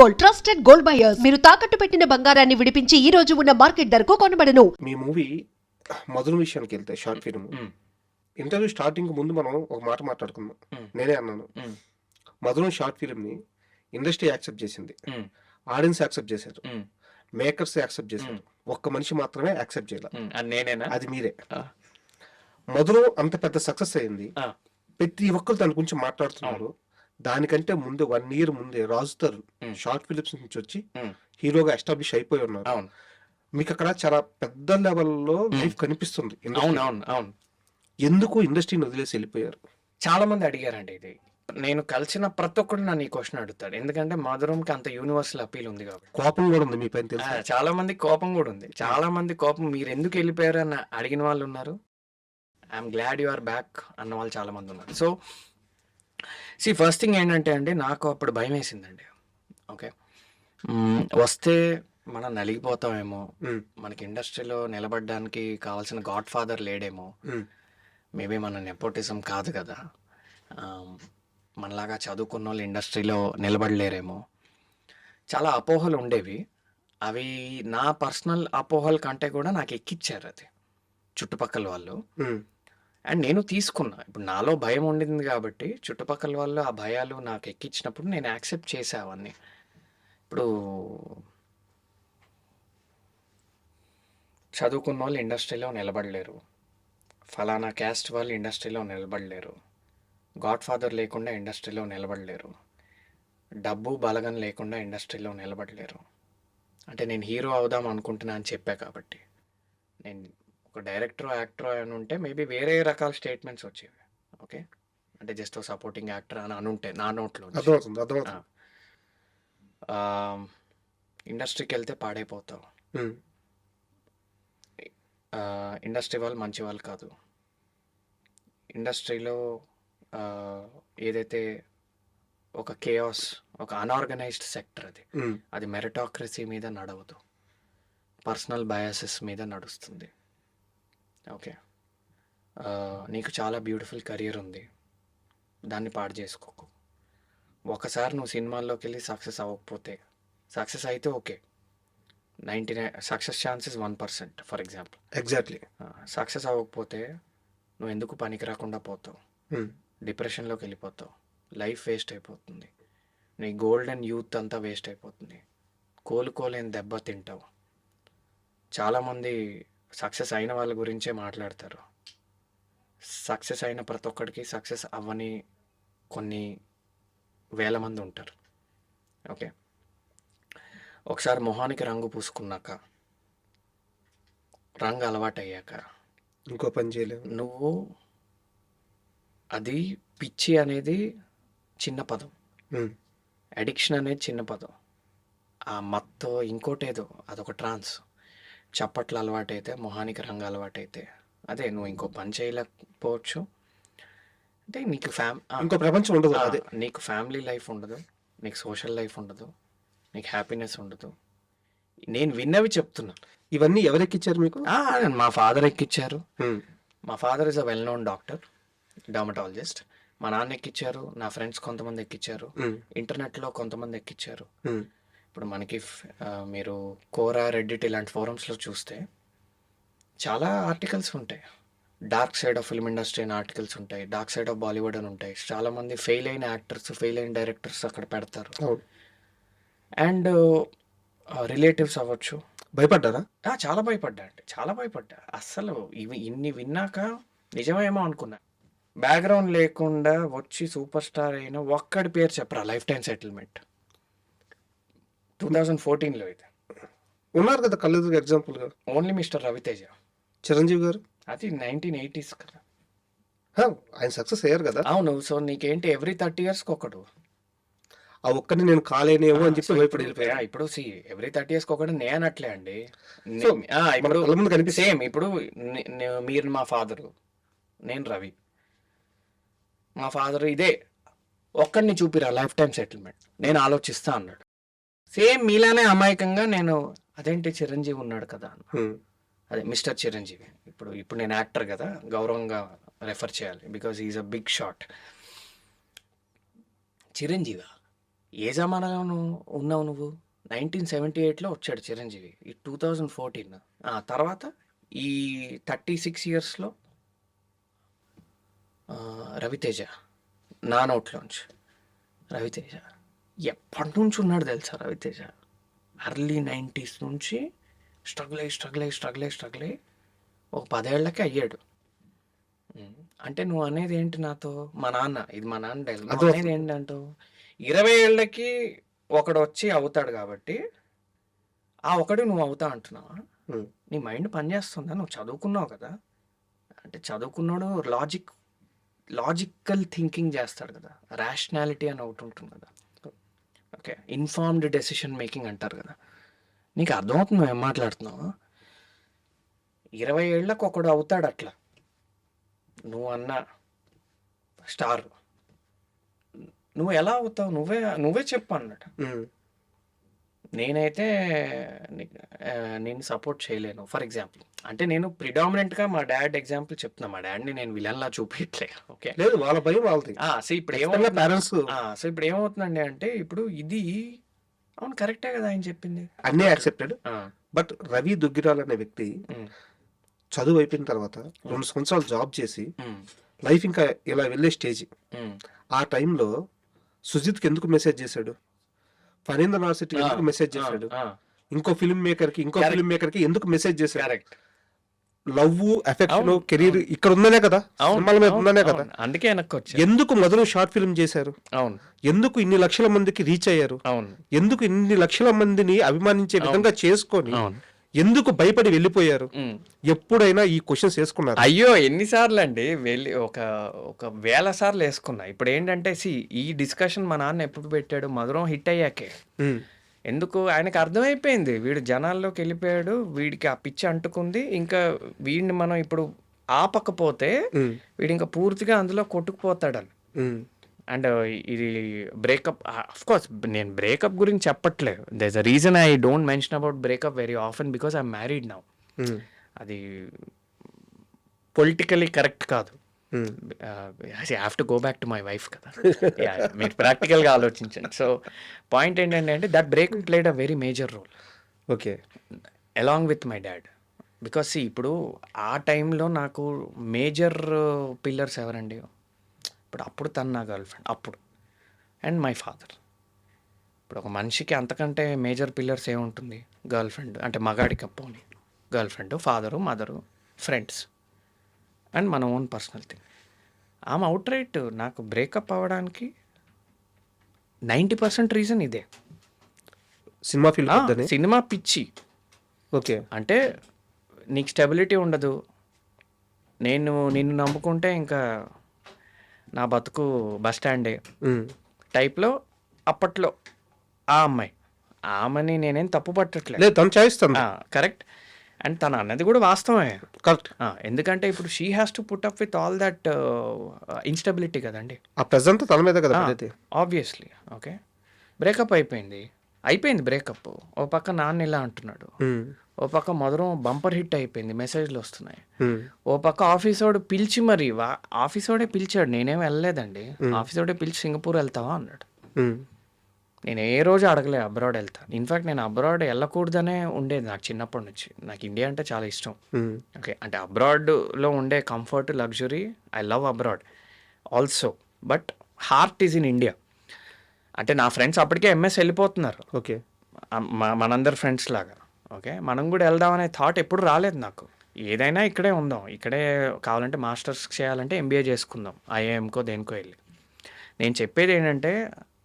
Gold, trusted gold buyers. మీరు తాకట్టు పెట్టిన బంగారాన్ని విడిపించి ఈ రోజు ఉన్న మార్కెట్ ధరకు కొనబడను. మీ మూవీ మధుర విషయానికి వెళ్తే షార్ట్ ఫిల్మ్ ఇంటర్వ్యూ స్టార్టింగ్ ముందు మనం ఒక మాట మాట్లాడుకుందాం. నేనే అన్నాను, మధురం షార్ట్ ఫిల్మ్ని ఇండస్ట్రీ యాక్సెప్ట్ చేసింది, ఆడియన్స్ యాక్సెప్ట్ చేశారు, మేకర్స్ యాక్సెప్ట్ చేశారు, ఒక్క మనిషి మాత్రమే యాక్సెప్ట్ చేయాలి. అది మీరే. మధురం అంత పెద్ద సక్సెస్ అయింది, ప్రతి ఒక్కరు దాని గురించి మాట్లాడుతున్నారు. దానికంటే ముందు 1 year ముందే రాజుతారు షార్ట్ ఫిలిమ్స్ నుంచి వచ్చి హీరోగా ఎస్టాబ్లిష్ అయిపోయి ఉన్నారు. మీకు అక్కడ చాలా పెద్ద లెవెల్లో లైఫ్ కనిపిస్తుంది. ఎందుకు ఇండస్ట్రీని వదిలేసి వెళ్ళిపోయారు? చాలా మంది అడిగారండి ఇది. నేను కలిసిన ప్రతి ఒక్కరు నన్ను ఈ క్వశ్చన్ అడుగుతాడు. ఎందుకంటే మధురంకి అంత యూనివర్సల్ అపీల్ ఉంది కాబట్టి. కోపం కూడా ఉంది మీ పైన తెలుసా? చాలా మంది కోపం కూడా ఉంది. చాలా మంది కోపం, మీరు ఎందుకు వెళ్ళిపోయారు అని అడిగిన వాళ్ళు ఉన్నారు. I'm glad you are back అన్న వాళ్ళు చాలా మంది ఉన్నారు. సో ఫస్ట్ థింగ్ ఏంటంటే అండి, నాకు అప్పుడు భయం వేసిందండి. ఓకే, వస్తే మనం నలిగిపోతామేమో, మనకి ఇండస్ట్రీలో నిలబడడానికి కావాల్సిన గాడ్ ఫాదర్ లేడేమో, మేబీ మన నెపోటిజం కాదు కదా, మనలాగా చదువుకున్న వాళ్ళు ఇండస్ట్రీలో నిలబడలేరేమో, చాలా అపోహలు ఉండేవి. అవి నా పర్సనల్ అపోహల కంటే కూడా నాకు ఎక్కిచ్చారు అది చుట్టుపక్కల వాళ్ళు. అండ్ నేను తీసుకున్నా. ఇప్పుడు నాలో భయం ఉండింది కాబట్టి చుట్టుపక్కల వాళ్ళు ఆ భయాలు నాకు ఎక్కించినప్పుడు నేను యాక్సెప్ట్ చేసా అవన్నీ. ఇప్పుడు చదువుకున్న వాళ్ళు ఇండస్ట్రీలో నిలబడలేరు, ఫలానా క్యాస్ట్ వాళ్ళు ఇండస్ట్రీలో నిలబడలేరు, గాడ్ ఫాదర్ లేకుండా ఇండస్ట్రీలో నిలబడలేరు, డబ్బు బలగం లేకుండా ఇండస్ట్రీలో నిలబడలేరు. అంటే నేను హీరో అవుదాం అనుకుంటున్నా అని చెప్పా కాబట్టి. నేను ఒక డైరెక్టర్ యాక్టర్ అని ఉంటే మేబీ వేరే రకాల స్టేట్మెంట్స్ వచ్చేవి. ఓకే, అంటే జస్ట్ సపోర్టింగ్ యాక్టర్ అని అనుంటే నా నోట్లో ఇండస్ట్రీకి వెళ్తే పాడైపోతావు, ఇండస్ట్రీ వాళ్ళు మంచి వాళ్ళు కాదు, ఇండస్ట్రీలో ఏదైతే ఒక కేయాస్, ఒక అన్ఆర్గనైజ్డ్ సెక్టర్, అది మెరిటాక్రసీ మీద నడవదు, పర్సనల్ బయాసెస్ మీద నడుస్తుంది. ఓకే, నీకు చాలా బ్యూటిఫుల్ కెరియర్ ఉంది, దాన్ని పాడు చేసుకోకు. ఒకసారి నువ్వు సినిమాల్లోకి వెళ్ళి సక్సెస్ అవ్వకపోతే, సక్సెస్ అయితే okay, 99 success chances 1% for example. Exactly. Success అవ్వకపోతే నువ్వు ఎందుకు పనికి రాకుండా పోతావు, డిప్రెషన్లోకి వెళ్ళిపోతావు, లైఫ్ వేస్ట్ అయిపోతుంది, నీ గోల్డెన్ యూత్ అంతా వేస్ట్ అయిపోతుంది, కోలుకోలేని దెబ్బ తింటావు. చాలామంది సక్సెస్ అయిన వాళ్ళ గురించే మాట్లాడతారు. సక్సెస్ అయిన ప్రతి ఒక్కడికి సక్సెస్ అవ్వని కొన్ని వేల మంది ఉంటారు. ఓకే, ఒకసారి మొహానికి రంగు పూసుకున్నాక, రంగు అలవాటయ్యాక ఇంకో పని చేయలేవు నువ్వు. అది పిచ్చి అనేది చిన్న పదం, అడిక్షన్ అనేది చిన్న పదం, ఆ మత్తు ఇంకోటేదో అదొక ట్రాన్స్. చప్పట్లు అలవాటైతే, మొహానికి రంగు అలవాటైతే, అదే నువ్వు ఇంకో పని చేయలేకపోవచ్చు. అంటే నీకు ఇంకో ప్రపంచం ఉండదు, నీకు ఫ్యామిలీ లైఫ్ ఉండదు, నీకు సోషల్ లైఫ్ ఉండదు, నీకు హ్యాపీనెస్ ఉండదు. నేను విన్నవి చెప్తున్నా. ఇవన్నీ ఎవరు ఎక్కిచ్చారు మీకు? మా ఫాదర్ ఎక్కిచ్చారు. మా father is a well known doctor, dermatologist. మా నాన్న ఎక్కిచ్చారు, నా ఫ్రెండ్స్ కొంతమంది ఎక్కిచ్చారు, ఇంటర్నెట్లో కొంతమంది ఎక్కిచ్చారు. ఇప్పుడు మనకి మీరు కోరా, రెడ్డిట్ ఇలాంటి ఫోరమ్స్లో చూస్తే చాలా ఆర్టికల్స్ ఉంటాయి. Dark side of film industry అని ఆర్టికల్స్ ఉంటాయి, డార్క్ సైడ్ ఆఫ్ బాలీవుడ్ అని ఉంటాయి. చాలామంది ఫెయిల్ అయిన యాక్టర్స్, ఫెయిల్ అయిన డైరెక్టర్స్ అక్కడ పెడతారు. అండ్ రిలేటివ్స్ అవ్వచ్చు. భయపడ్డారా? చాలా భయపడ్డా అండి, చాలా భయపడ్డా. అస్సలు ఇన్ని విన్నాక నిజమేమో అనుకున్నా. బ్యాక్గ్రౌండ్ లేకుండా వచ్చి సూపర్ స్టార్ అయిన ఒక్కడి పేరు చెప్పరా, లైఫ్ టైం సెటిల్మెంట్ 2014లో ఇది ఉన్నారు కదా కళ్ళెదురు ఎగ్జాంపుల్గా. Only mister Raviteja. చిరంజీవి గారు అది 1980s కదా, ఆయన సక్సెస్ అయ్యారు కదా. అవును. సో నీకేంటి ఎవ్రీ 30 years ఒకడు, ఆ ఒక్కడిని నేను కాలేనేమో అని చెప్పి భయపడి వెళ్ళిపోయా. ఇప్పుడు ఎవ్రీ 30 years ఒకటి నేనట్లే అండి. ఇప్పుడు సేమ్, ఇప్పుడు మీరు మా ఫాదరు, నేను రవి. మా ఫాదర్ ఇదే, ఒక్కడిని చూపిరా లైఫ్ టైం సెటిల్మెంట్, నేను ఆలోచిస్తా అన్నాడు. సేమ్ మీలానే అమాయకంగా నేను, అదేంటి చిరంజీవి ఉన్నాడు కదా అన్న, అదే మిస్టర్ చిరంజీవి. ఇప్పుడు నేను యాక్టర్ కదా, గౌరవంగా రెఫర్ చేయాలి, because is a big shot. Chiranjeevi ఏ జమానాలో ఉన్నావు నువ్వు? 1978లో వచ్చాడు చిరంజీవి. ఈ 2014 తర్వాత ఈ 36 ఇయర్స్‌లో రవితేజ. నా నోట్లోంచి రవితేజ. ఎప్పటినుంచి ఉన్నాడు తెలుసా రవితేజ? ఎర్లీ 90s నుంచి స్ట్రగుల్ అయ్యి ఒక 10 ఏళ్ళకి అయ్యాడు. అంటే నువ్వు అనేది ఏంటి నాతో? మా నాన్న డైలాగ్. నువ్వు అనేది ఏంటంటావు? 20 ఏళ్ళకి ఒకడొచ్చి అవుతాడు కాబట్టి, ఆ ఒకడు నువ్వు అవుతా అంటున్నావా? నీ మైండ్ పనిచేస్తుందా? నువ్వు చదువుకున్నావు కదా! అంటే చదువుకున్నాడు లాజికల్ థింకింగ్ చేస్తాడు కదా! రేషనాలిటీ అని ఒకటి ఉంటుంది కదా! ఓకే. ఇన్ఫార్మ్డ్ డెసిషన్ మేకింగ్ అంటారు కదా! నీకు అర్థమవుతుంది నువ్వు ఏం మాట్లాడుతున్నావు? 20 ఏళ్ళకి ఒకడు అవుతాడు అట్లా. నువ్వు అన్న స్టార్. నువ్వు ఎలా అవుతావు? నువ్వే చెప్పు అన్నట్టు. నేనైతే నేను సపోర్ట్ చేయలేను. ఫర్ ఎగ్జాంపుల్ అంటే నేను ప్రిడామినెంట్గా మా డాడ్ ఎగ్జాంపుల్ చెప్తున్నా. మా డాడ్ని నేను విలన్లా చూపించట్లే. ఓకే. లేదు, వాళ్ళ భయం వాళ్ళది. సో ఇప్పుడు ఏమవుతుందండి అంటే ఇప్పుడు ఇది అవును కరెక్టే కదా ఆయన చెప్పింది. అన్నీ యాక్సెప్టెడ్. బట్ రవి దుగ్గిరాల్ అనే వ్యక్తి చదువు అయిపోయిన తర్వాత 2 సంవత్సరాలు జాబ్ చేసి లైఫ్ ఇంకా ఇలా వెళ్ళే స్టేజ్. ఆ టైంలో సుజిత్కి ఎందుకు మెసేజ్ చేశాడు? ఫణీంద్ర నాథ్ ఎందుకు మెసేజ్ చేశాడు? ఇంకో ఫిల్మ్ మేకర్ కి ఎందుకు మెసేజ్ చేశాడు? లవ్, అఫెక్షన్, కెరీర్ ఇక్కడ ఉందనే కదా, సినిమాల మీద ఉందనే కదా. అందుకే ఎందుకు మొదలు షార్ట్ ఫిల్మ్ చేశారు? అవును. ఎందుకు ఇన్ని లక్షల మందికి రీచ్ అయ్యారు? అవును. ఎందుకు ఇన్ని లక్షల మందిని అభిమానించే విధంగా చేసుకొని ఎందుకు భయపడి వెళ్ళిపోయారు? ఎప్పుడైనా ఈ క్వశ్చన్స్ వేసుకున్నారు? అయ్యో ఎన్నిసార్లు అండి వెళ్ళి ఒక వేల సార్లు వేసుకున్నా. ఇప్పుడు ఏంటంటే ఈ డిస్కషన్ మా నాన్న ఎప్పుడు పెట్టాడు? మధురం హిట్ అయ్యాకే. ఎందుకు ఆయనకు అర్థమైపోయింది వీడు జనాల్లోకి వెళ్ళిపోయాడు, వీడికి ఆ పిచ్చి అంటుకుంది, ఇంకా వీడిని మనం ఇప్పుడు ఆపకపోతే వీడు ఇంకా పూర్తిగా అందులో కొట్టుకుపోతాడని. అండ్ ఇది బ్రేకప్, అఫ్ కోర్స్ నేను బ్రేకప్ గురించి చెప్పట్లేదు. There is a reason I don't mention about breakup very often because I'm married now. అది పొలిటికలీ కరెక్ట్ కాదు. I have to go back to my wife కదా. మీరు ప్రాక్టికల్గా ఆలోచించండి. సో పాయింట్ ఏంటంటే అంటే that breakup played a very major role. Okay. Along with my dad. Because ఇప్పుడు ఆ టైంలో నాకు మేజర్ పిల్లర్స్ ఎవరండి? అప్పుడు తను నా గర్ల్ ఫ్రెండ్ అప్పుడు, అండ్ మై ఫాదర్. ఇప్పుడు ఒక మనిషికి అంతకంటే మేజర్ పిల్లర్స్ ఏముంటుంది? గర్ల్ ఫ్రెండ్ అంటే మగాడికి అప్పోని girlfriend, father, mother, friends and మన ఓన్ పర్సనల్ థింగ్. ఆమె అవుట్ రైట్ నాకు బ్రేకప్ అవ్వడానికి 90% రీజన్ ఇదే. సినిమా పిచ్చి. ఓకే. అంటే నీకు స్టెబిలిటీ ఉండదు, నిన్ను నమ్ముకుంటే ఇంకా నా బతుకు బస్ స్టాండే టైప్లో అప్పట్లో ఆ అమ్మాయి. ఆమెని నేనేం తప్పు పట్టట్లేదు, తను చేయిస్తాను. కరెక్ట్. అండ్ తను అన్నది కూడా వాస్తవమే. కరెక్ట్. ఎందుకంటే ఇప్పుడు she has to put up with all that instability కదండి. ఆ ప్రెజెంట్ తన మీద కదా. ఆబ్వియస్లీ. ఓకే. బ్రేకప్ అయిపోయింది బ్రేకప్. ఓ పక్క నాన్న ఇలా అంటున్నాడు, ఓ పక్క మధురం బంపర్ హిట్ అయిపోయింది, మెసేజ్లు వస్తున్నాయి. ఓ పక్క ఆఫీసోడు పిలిచి మరి ఆఫీసోడే పిలిచాడు, నేనేం వెళ్ళలేదండి. ఆఫీసోడే పిలిచి సింగపూర్ వెళ్తావా అన్నాడు. నేను ఏ రోజు అడగలే అబ్రాడ్ వెళ్తాను. ఇన్ఫాక్ట్ నేను అబ్రాడ్ వెళ్ళకూడదనే ఉండేది నాకు చిన్నప్పటి నుంచి. నాకు ఇండియా అంటే చాలా ఇష్టం. ఓకే. అంటే అబ్రాడ్లో ఉండే comfort, luxury, I love abroad also. But heart is in India. అంటే నా ఫ్రెండ్స్ అప్పటికే ఎంఎస్ వెళ్ళిపోతున్నారు. ఓకే. మనందరి ఫ్రెండ్స్ లాగా. ఓకే. మనం కూడా వెళ్దామనే థాట్ ఎప్పుడు రాలేదు నాకు. ఏదైనా ఇక్కడే ఉందాం, ఇక్కడే కావాలంటే మాస్టర్స్ చేయాలంటే ఎంబీఏ చేసుకుందాం, ఐఐఎంకో దేనికో వెళ్ళి. నేను చెప్పేది ఏంటంటే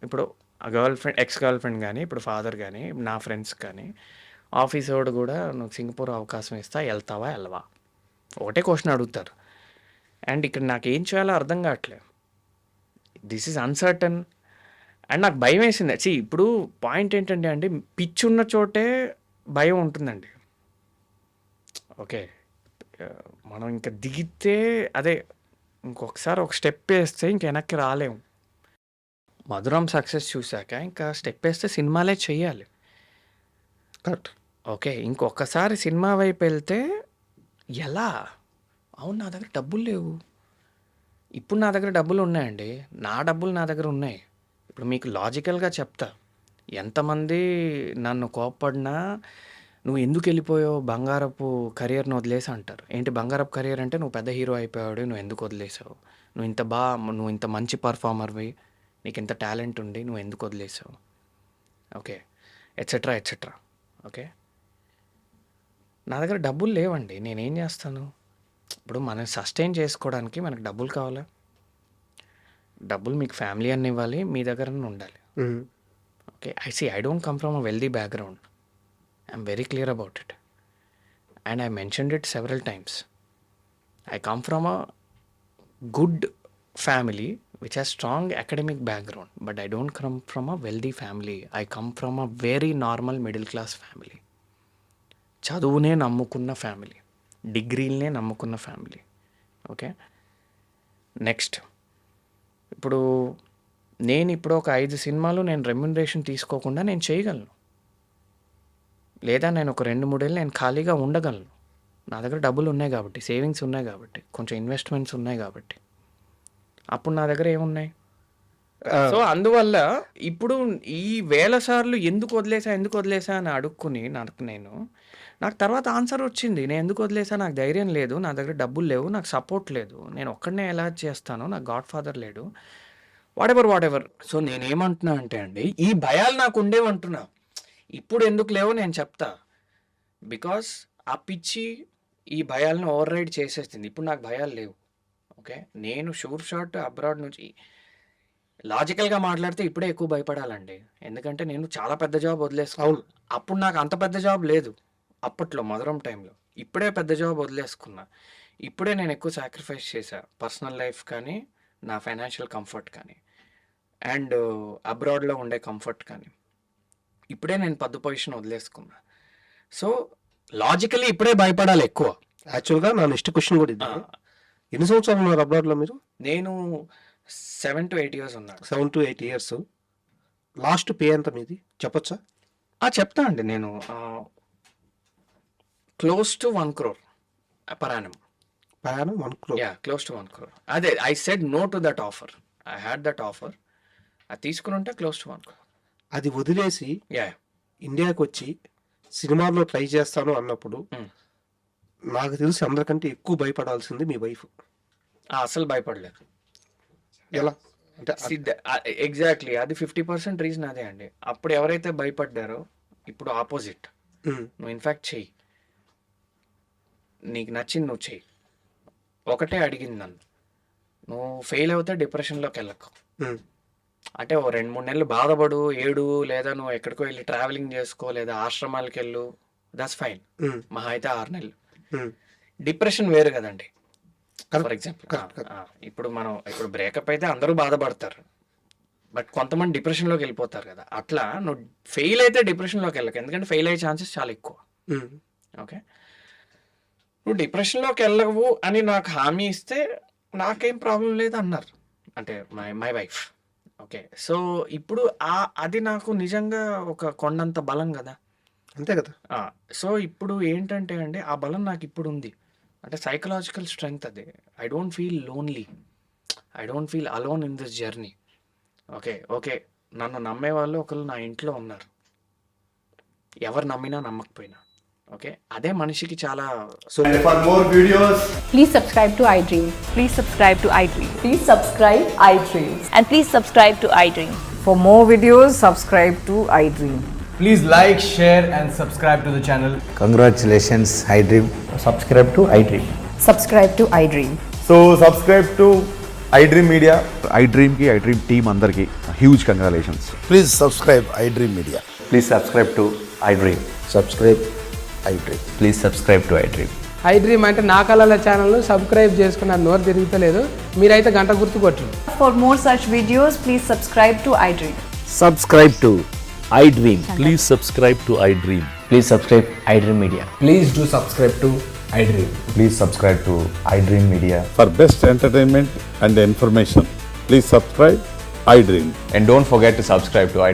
ఇప్పుడు ఎక్స్ గర్ల్ ఫ్రెండ్ కానీ, ఇప్పుడు ఫాదర్ కానీ, నా ఫ్రెండ్స్ కానీ, ఆఫీస్ వాడు కూడా నువ్వు సింగపూర్ అవకాశం ఇస్తా, వెళ్తావా వెళ్ళవా, ఒకటే క్వశ్చన్ అడుగుతారు. అండ్ ఇక్కడ నాకు ఏం చేయాలో అర్థం కావట్లేదు. This is uncertain. అండ్ నాకు భయం వేసింది. ఇప్పుడు పాయింట్ ఏంటంటే అండి, పిచ్ ఉన్న చోటే భయం ఉంటుందండి. ఓకే. మనం ఇంకా దిగితే అదే ఇంకొకసారి ఒక స్టెప్ వేస్తే ఇంక వెనక్కి రాలేము. మధురం సక్సెస్ చూశాక ఇంకా స్టెప్ వేస్తే సినిమాలే చెయ్యాలి. కరెక్ట్. ఓకే. ఇంకొకసారి సినిమా వైపు వెళ్తే ఎలా? అవును, నా దగ్గర డబ్బులు లేవు. ఇప్పుడు నా దగ్గర డబ్బులు ఉన్నాయండి, నా డబ్బులు నా దగ్గర ఉన్నాయి. ఇప్పుడు మీకు లాజికల్గా చెప్తా, ఎంతమంది నన్ను కోప్పడినా నువ్వు ఎందుకు వెళ్ళిపోయావు బంగారపు కెరియర్ని వదిలేసి అంటారు. ఏంటి బంగారపు కెరియర్ అంటే నువ్వు పెద్ద హీరో అయిపోయాడు, నువ్వు ఎందుకు వదిలేసావు, నువ్వు ఇంత మంచి పర్ఫార్మర్వి, నీకు ఇంత టాలెంట్ ఉండి నువ్వు ఎందుకు వదిలేసావు, ఓకే ఎట్సెట్రా ఎట్సెట్రా. ఓకే, నా దగ్గర డబ్బులు లేవండి, నేనేం చేస్తాను? ఇప్పుడు మనం సస్టైన్ చేసుకోవడానికి మనకు డబ్బులు కావాలా? డబ్బులు మీకు ఫ్యామిలీ అన్ని ఇవ్వాలి, మీ దగ్గర ఉండాలి. Okay, I don't come from a wealthy background. I'm very clear about it and I mentioned it several times. I come from a good family which has strong academic background, but I don't come from a wealthy family. I come from a very normal middle class family. చదువునే నమ్ముకున్న family, డిగ్రీలనే నమ్ముకున్న family. Okay, next ఇప్పుడు ఒక 5 సినిమాలు నేను remuneration తీసుకోకుండా నేను చేయగలను, లేదా నేను ఒక 2-3 ఏళ్ళు నేను ఖాళీగా ఉండగలను. నా దగ్గర డబ్బులు ఉన్నాయి కాబట్టి, సేవింగ్స్ ఉన్నాయి కాబట్టి, కొంచెం ఇన్వెస్ట్మెంట్స్ ఉన్నాయి కాబట్టి. అప్పుడు నా దగ్గర ఏమున్నాయి? సో అందువల్ల ఇప్పుడు ఈ వేల సార్లు ఎందుకు వదిలేసా అని అడుక్కుని నాకు తర్వాత ఆన్సర్ వచ్చింది. నేను ఎందుకు వదిలేసా, నాకు ధైర్యం లేదు, నా దగ్గర డబ్బులు లేవు, నాకు సపోర్ట్ లేదు, నేను ఒక్కడనే ఎలా చేస్తాను, నాకు గాడ్ ఫాదర్ లేడు, వాట్ ఎవర్. సో నేనేమంటున్నా అంటే అండి, ఈ భయాలు నాకు ఉండేవంటున్నా. ఇప్పుడు ఎందుకు లేవో నేను చెప్తా. బికాస్ ఆ పిచ్చి ఈ భయాలను ఓవర్ రైడ్ చేసేస్తుంది. ఇప్పుడు నాకు భయాలు లేవు. ఓకే, నేను షూర్ షాట్ అబ్రాడ్ నుంచి లాజికల్గా మాట్లాడితే ఇప్పుడే ఎక్కువ భయపడాలండి. ఎందుకంటే నేను చాలా పెద్ద జాబ్ వదిలేసుకున్నాను. అప్పుడు నాకు అంత పెద్ద జాబ్ లేదు అప్పట్లో, మధురం టైంలో. ఇప్పుడే పెద్ద జాబ్ వదిలేసుకున్నా. ఇప్పుడే నేను ఎక్కువ సాక్రిఫైస్ చేశా, పర్సనల్ లైఫ్ కానీ, నా ఫైనాన్షియల్ కంఫర్ట్ కానీ, అండ్ అబ్రాడ్లో ఉండే కంఫర్ట్ కానీ. ఇప్పుడే నేను పెద్ద పొజిషన్ వదిలేసుకున్నా. సో లాజికల్లీ ఇప్పుడే భయపడాలి ఎక్కువ. యాక్చువల్గా నా నెక్స్ట్ క్వశ్చన్ కూడా ఇది. ఎన్ని సంవత్సరాలు ఉన్నారు అబ్రాడ్లో మీరు? నేను 7 to 8 years ఉన్నాను. 7 to 8 years. లాస్ట్ పే ఎంత మీది చెప్పొచ్చా? చెప్తా అండి. నేను close to 1 crore per annum. Per annum 1 crore? Yeah, close to 1 crore. అదే I said no to that offer. I had that offer. అది తీసుకుని ఉంటే క్లోజ్ టు 1 crore. అది వదిలేసి ఇండియాకి వచ్చి సినిమాల్లో ట్రై చేస్తాను అన్నప్పుడు నాకు తెలిసి అందరికంటే ఎక్కువ భయపడాల్సింది మీ వైఫ్. అసలు భయపడలేదు. ఎలా అంటే ఎగ్జాక్ట్లీ అది 50% రీజన్ అదే అండి. అప్పుడు ఎవరైతే భయపడ్డారో ఇప్పుడు ఆపోజిట్. నువ్వు ఇన్ఫ్యాక్ట్ చెయ్యి, నీకు నచ్చింది నువ్వు చెయ్యి. ఒకటే అడిగింది నన్ను, నువ్వు ఫెయిల్ అవుతే డిప్రెషన్లోకి వెళ్ళకు. అంటే ఓ 2-3 నెలలు బాధపడు, ఏడు, లేదా నువ్వు ఎక్కడికో వెళ్ళి ట్రావెలింగ్ చేసుకో, లేదా ఆశ్రమాలకు వెళ్ళు, దట్స్ ఫైన్. మహా అయితే 6 నెలలు. డిప్రెషన్ వేరు కదండి. ఫర్ ఎగ్జాంపుల్ ఇప్పుడు బ్రేకప్ అయితే అందరూ బాధపడతారు, బట్ కొంతమంది డిప్రెషన్లోకి వెళ్ళిపోతారు కదా. అట్లా నువ్వు ఫెయిల్ అయితే డిప్రెషన్లోకి వెళ్ళకు, ఎందుకంటే ఫెయిల్ అయ్యే ఛాన్సెస్ చాలా ఎక్కువ. ఓకే, నువ్వు డిప్రెషన్లోకి వెళ్ళవు అని నాకు హామీ ఇస్తే నాకేం ప్రాబ్లం లేదు అన్నారు, అంటే మై వైఫ్. ఓకే, సో ఇప్పుడు అది నాకు నిజంగా ఒక కొండంత బలం కదా. అంతే కదా. సో ఇప్పుడు ఏంటంటే అండి, ఆ బలం నాకు ఇప్పుడు ఉంది. అంటే సైకలాజికల్ స్ట్రెంగ్త్ అది. I don't feel lonely, I don't feel alone in this journey. Okay, నన్ను నమ్మే వాళ్ళు ఒకళ్ళు నా ఇంట్లో ఉన్నారు, ఎవరు నమ్మినా నమ్మకపోయినా. ఓకే, అదే మనిషికి చాలా. So for more videos, please subscribe to iDream. Please subscribe to iDream. Please subscribe iDream. And please subscribe to iDream. For more videos, subscribe to iDream. please like, share and subscribe to the channel. Congratulations, iDream. Subscribe to iDream. Subscribe to iDream. So subscribe to iDream Media. iDream team andarki huge congratulations. Please subscribe iDream Media. Please subscribe to iDream. Subscribe iDream. Please subscribe to iDream. iDream అంటే నా కళల ఛానల్ను subscribe చేసుకున్న నోరు తిరుగుతలేదు, మీరైతే గంట గుర్తు కొట్టండి. For more such videos, please subscribe to iDream. Subscribe to iDream. Please subscribe to iDream. Please subscribe iDream Media. Please do subscribe to iDream. Please subscribe to iDream Media. For best entertainment and information, please subscribe iDream. And don't forget to subscribe to iDream.